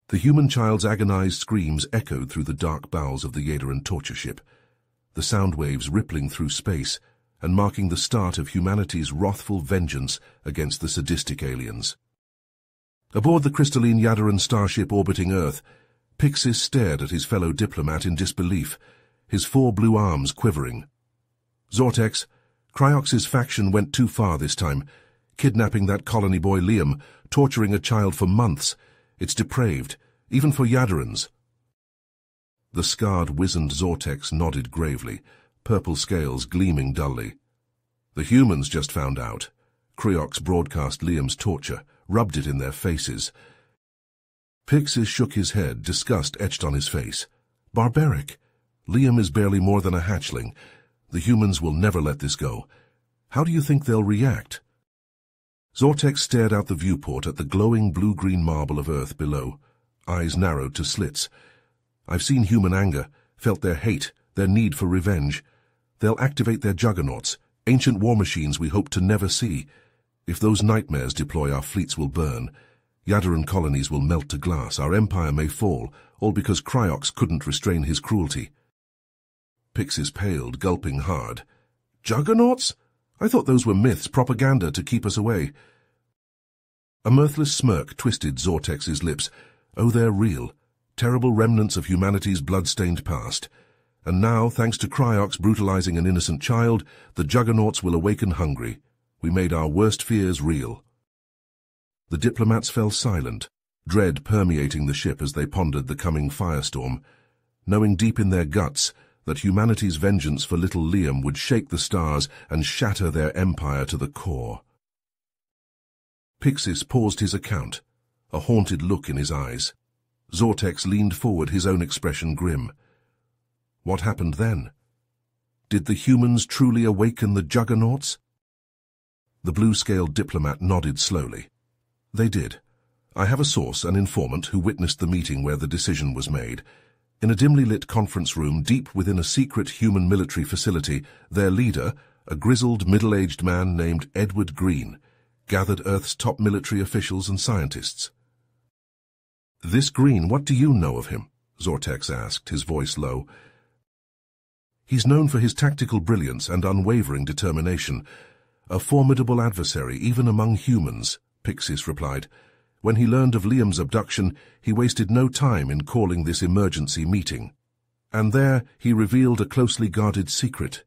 The human child's agonized screams echoed through the dark bowels of the Yadaran torture ship, the sound waves rippling through space and marking the start of humanity's wrathful vengeance against the sadistic aliens. Aboard the crystalline Yadaran starship orbiting Earth, Pixis stared at his fellow diplomat in disbelief, his 4 blue arms quivering. Zortex, Cryox's faction went too far this time, kidnapping that colony boy Liam, torturing a child for months. It's depraved, even for Yadarans. The scarred, wizened Zortex nodded gravely, purple scales gleaming dully. The humans just found out. Cryox broadcast Liam's torture, rubbed it in their faces. Pixis shook his head, disgust etched on his face. Barbaric. Liam is barely more than a hatchling. The humans will never let this go. How do you think they'll react? Zortex stared out the viewport at the glowing blue-green marble of Earth below, eyes narrowed to slits. I've seen human anger, felt their hate, their need for revenge. They'll activate their Juggernauts, ancient war machines we hope to never see. If those nightmares deploy, our fleets will burn. Yadaran colonies will melt to glass, our empire may fall, all because Cryox couldn't restrain his cruelty. Pixis paled, gulping hard. Juggernauts? I thought those were myths, propaganda to keep us away. A mirthless smirk twisted Zortex's lips. Oh, they're real. Terrible remnants of humanity's blood-stained past. And now, thanks to Cryox brutalizing an innocent child, the Juggernauts will awaken hungry. We made our worst fears real. The diplomats fell silent, dread permeating the ship as they pondered the coming firestorm, knowing deep in their guts that humanity's vengeance for little Liam would shake the stars and shatter their empire to the core. Pixis paused his account, a haunted look in his eyes. Zortex leaned forward, his own expression grim. What happened then? Did the humans truly awaken the Juggernauts? The blue-scaled diplomat nodded slowly. They did. I have a source, an informant, who witnessed the meeting where the decision was made. In a dimly lit conference room deep within a secret human military facility, their leader, a grizzled, middle-aged man named Edward Green, gathered Earth's top military officials and scientists. This Green, what do you know of him? Zortex asked, his voice low. He's known for his tactical brilliance and unwavering determination. A formidable adversary, even among humans, Pixis replied. When he learned of Liam's abduction, he wasted no time in calling this emergency meeting. And there he revealed a closely guarded secret,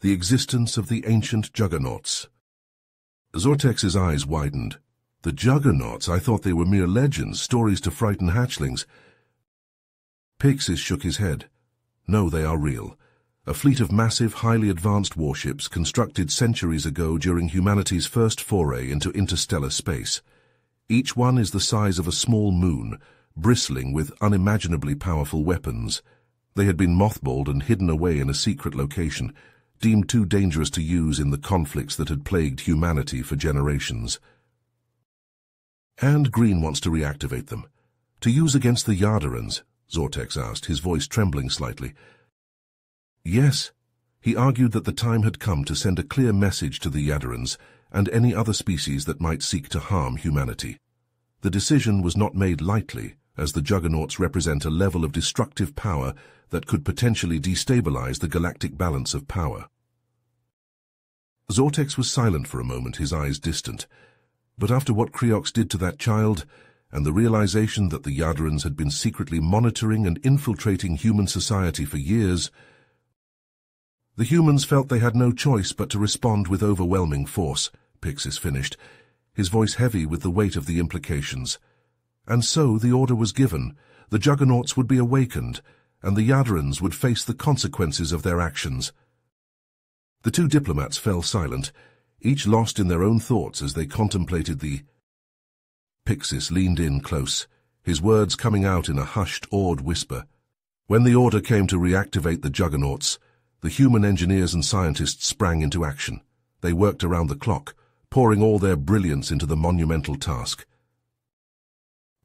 the existence of the ancient Juggernauts. Zortex's eyes widened. The Juggernauts? I thought they were mere legends, stories to frighten hatchlings. Pixis shook his head. No, they are real. A fleet of massive, highly advanced warships constructed centuries ago during humanity's first foray into interstellar space. Each one is the size of a small moon, bristling with unimaginably powerful weapons. They had been mothballed and hidden away in a secret location, deemed too dangerous to use in the conflicts that had plagued humanity for generations. And Green wants to reactivate them. To use against the Yadarans? Zortex asked, his voice trembling slightly. Yes. He argued that the time had come to send a clear message to the Yadarans and any other species that might seek to harm humanity. The decision was not made lightly, as the Juggernauts represent a level of destructive power that could potentially destabilize the galactic balance of power. Zortex was silent for a moment, his eyes distant. But after what Cryox did to that child, and the realization that the Yadarans had been secretly monitoring and infiltrating human society for years, the humans felt they had no choice but to respond with overwhelming force, Pixis finished, his voice heavy with the weight of the implications. And so the order was given. The Juggernauts would be awakened, and the Yadarans would face the consequences of their actions. The two diplomats fell silent, each lost in their own thoughts as they contemplated the... Pixis leaned in close, his words coming out in a hushed, awed whisper. When the order came to reactivate the Juggernauts, the human engineers and scientists sprang into action. They worked around the clock, pouring all their brilliance into the monumental task.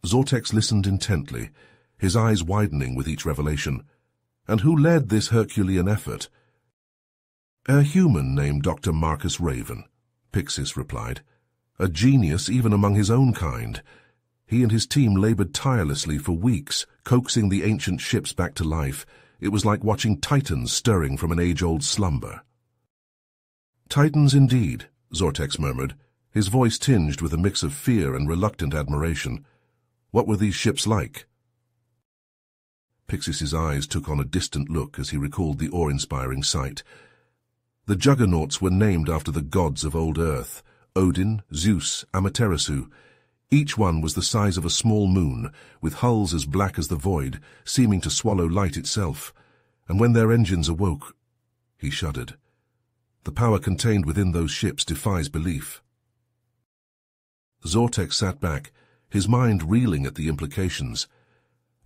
Zortex listened intently, his eyes widening with each revelation. And who led this Herculean effort? A human named Dr. Marcus Raven, Pixis replied. A genius even among his own kind. He and his team labored tirelessly for weeks, coaxing the ancient ships back to life. It was like watching titans stirring from an age-old slumber. "Titans indeed," Zortex murmured, his voice tinged with a mix of fear and reluctant admiration. "What were these ships like?" Pixis's eyes took on a distant look as he recalled the awe-inspiring sight. The Juggernauts were named after the gods of old Earth, Odin, Zeus, Amaterasu. Each one was the size of a small moon, with hulls as black as the void, seeming to swallow light itself. And when their engines awoke, he shuddered. The power contained within those ships defies belief. Zortex sat back, his mind reeling at the implications.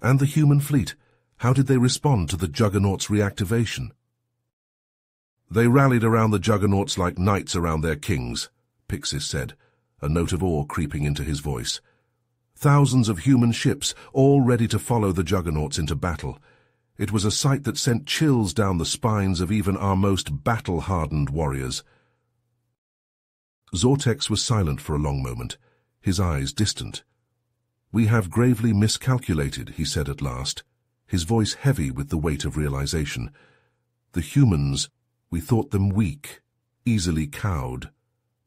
And the human fleet, how did they respond to the Juggernauts' reactivation? "They rallied around the Juggernauts like knights around their kings," Pixis said, a note of awe creeping into his voice. "Thousands of human ships, all ready to follow the Juggernauts into battle. It was a sight that sent chills down the spines of even our most battle-hardened warriors." Zortex was silent for a long moment, his eyes distant. "We have gravely miscalculated," he said at last, his voice heavy with the weight of realization. "The humans, we thought them weak, easily cowed.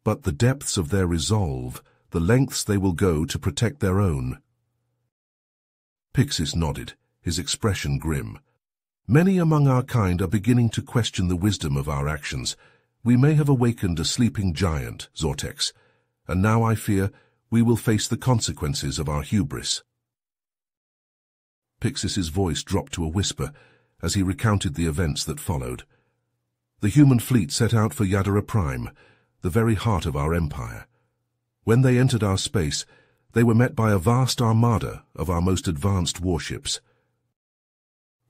But the depths of their resolve, the lengths they will go to protect their own." Pixis nodded, his expression grim. "Many among our kind are beginning to question the wisdom of our actions. We may have awakened a sleeping giant, Zortex, and now I fear we will face the consequences of our hubris." Pixis's voice dropped to a whisper as he recounted the events that followed. The human fleet set out for Yadara Prime, the very heart of our empire. When they entered our space, they were met by a vast armada of our most advanced warships.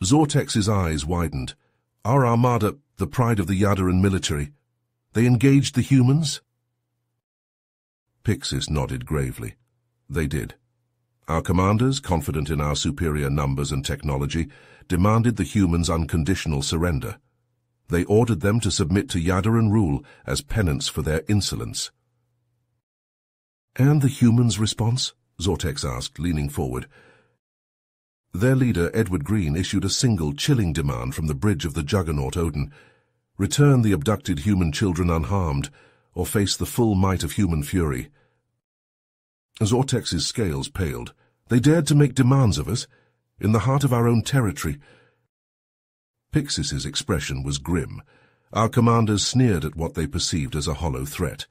Zortex's eyes widened. "Our armada, the pride of the Yadaran military. They engaged the humans?" Pixis nodded gravely. "They did. Our commanders, confident in our superior numbers and technology, demanded the humans' unconditional surrender. They ordered them to submit to Yadaran rule as penance for their insolence." "And the humans' response?" Zortex asked, leaning forward. Their leader, Edward Green, issued a single, chilling demand from the bridge of the Juggernaut Odin. Return the abducted human children unharmed, or face the full might of human fury. Zortex's scales paled. "They dared to make demands of us, in the heart of our own territory." Pixis's expression was grim. Our commanders sneered at what they perceived as a hollow threat.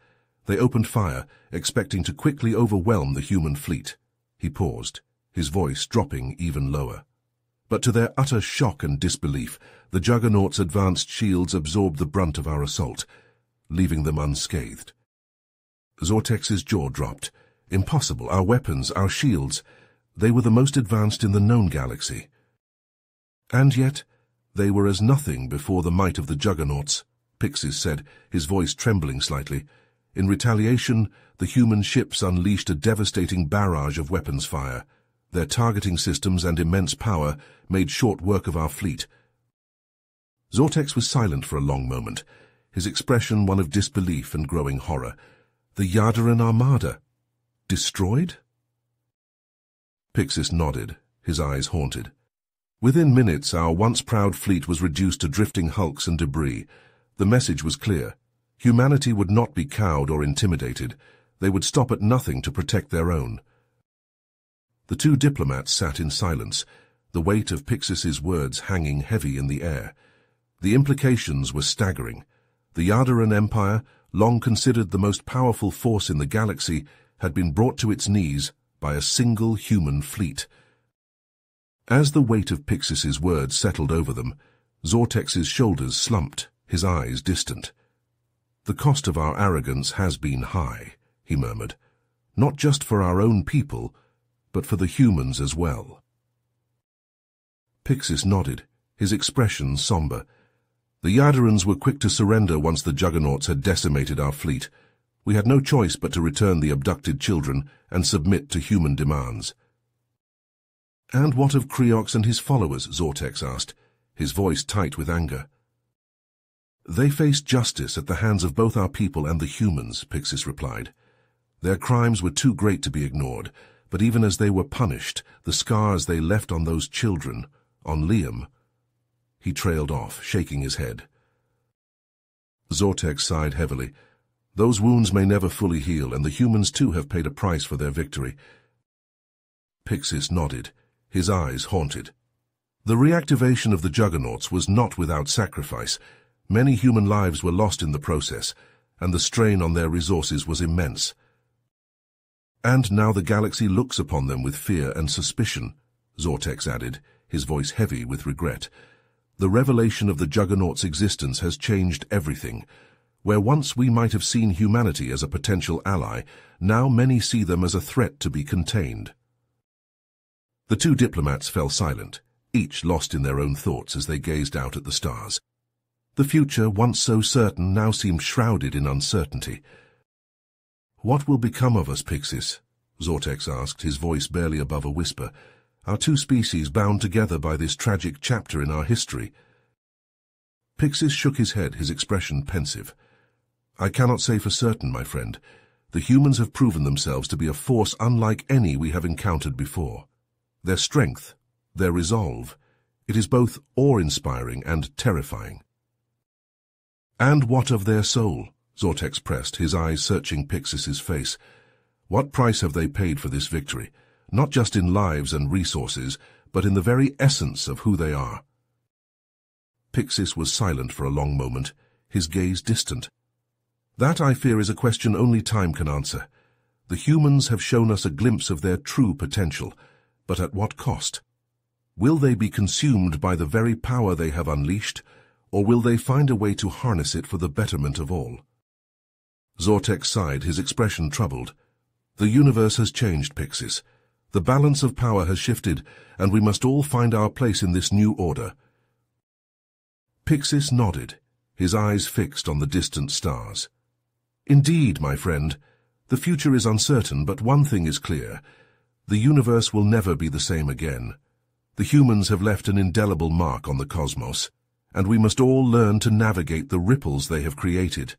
They opened fire, expecting to quickly overwhelm the human fleet. He paused, his voice dropping even lower. But to their utter shock and disbelief, the Juggernauts' advanced shields absorbed the brunt of our assault, leaving them unscathed. Zortex's jaw dropped. Impossible, our weapons, our shields, they were the most advanced in the known galaxy. And yet, they were as nothing before the might of the Juggernauts, Pixis said, his voice trembling slightly. In retaliation, the human ships unleashed a devastating barrage of weapons fire. Their targeting systems and immense power made short work of our fleet. Zortex was silent for a long moment, his expression one of disbelief and growing horror. The Yadaran Armada? Destroyed? Pixis nodded, his eyes haunted. Within minutes, our once proud fleet was reduced to drifting hulks and debris. The message was clear. Humanity would not be cowed or intimidated. They would stop at nothing to protect their own. The two diplomats sat in silence, the weight of Pixis's words hanging heavy in the air. The implications were staggering. The Yadaran Empire, long considered the most powerful force in the galaxy, had been brought to its knees by a single human fleet. As the weight of Pixis's words settled over them, Zortex's shoulders slumped, his eyes distant. "The cost of our arrogance has been high," he murmured. "Not just for our own people, but for the humans as well." Pixis nodded, his expression somber. "The Yadarans were quick to surrender once the Juggernauts had decimated our fleet. We had no choice but to return the abducted children and submit to human demands." "And what of Creox and his followers?" Zortex asked, his voice tight with anger. "They faced justice at the hands of both our people and the humans," Pixis replied. "Their crimes were too great to be ignored. But even as they were punished, the scars they left on those children, on Liam... He trailed off, shaking his head. Zortex sighed heavily. Those wounds may never fully heal, and the humans too have paid a price for their victory. Pixis nodded, his eyes haunted. The reactivation of the Juggernauts was not without sacrifice. Many human lives were lost in the process, and the strain on their resources was immense. And now the galaxy looks upon them with fear and suspicion, Zortex added, his voice heavy with regret. The revelation of the Juggernauts' existence has changed everything. Where once we might have seen humanity as a potential ally, now many see them as a threat to be contained. The two diplomats fell silent, each lost in their own thoughts as they gazed out at the stars. The future, once so certain, now seemed shrouded in uncertainty. "What will become of us, Pixis?" Zortex asked, his voice barely above a whisper. "Our two species bound together by this tragic chapter in our history." Pixis shook his head, his expression pensive. "I cannot say for certain, my friend. The humans have proven themselves to be a force unlike any we have encountered before. Their strength, their resolve, it is both awe-inspiring and terrifying." "And what of their soul?" Zortex pressed, his eyes searching Pixis's face. "What price have they paid for this victory, not just in lives and resources, but in the very essence of who they are?" Pixis was silent for a long moment, his gaze distant. "That, I fear, is a question only time can answer. The humans have shown us a glimpse of their true potential, but at what cost? Will they be consumed by the very power they have unleashed, or will they find a way to harness it for the betterment of all?" Zortex sighed, his expression troubled. "The universe has changed, Pixis. The balance of power has shifted, and we must all find our place in this new order." Pixis nodded, his eyes fixed on the distant stars. "Indeed, my friend, the future is uncertain, but one thing is clear. The universe will never be the same again. The humans have left an indelible mark on the cosmos, and we must all learn to navigate the ripples they have created."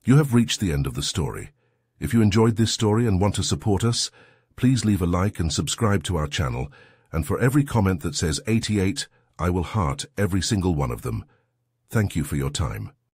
You have reached the end of the story. If you enjoyed this story and want to support us, please leave a like and subscribe to our channel, and for every comment that says 88, I will heart every single one of them. Thank you for your time.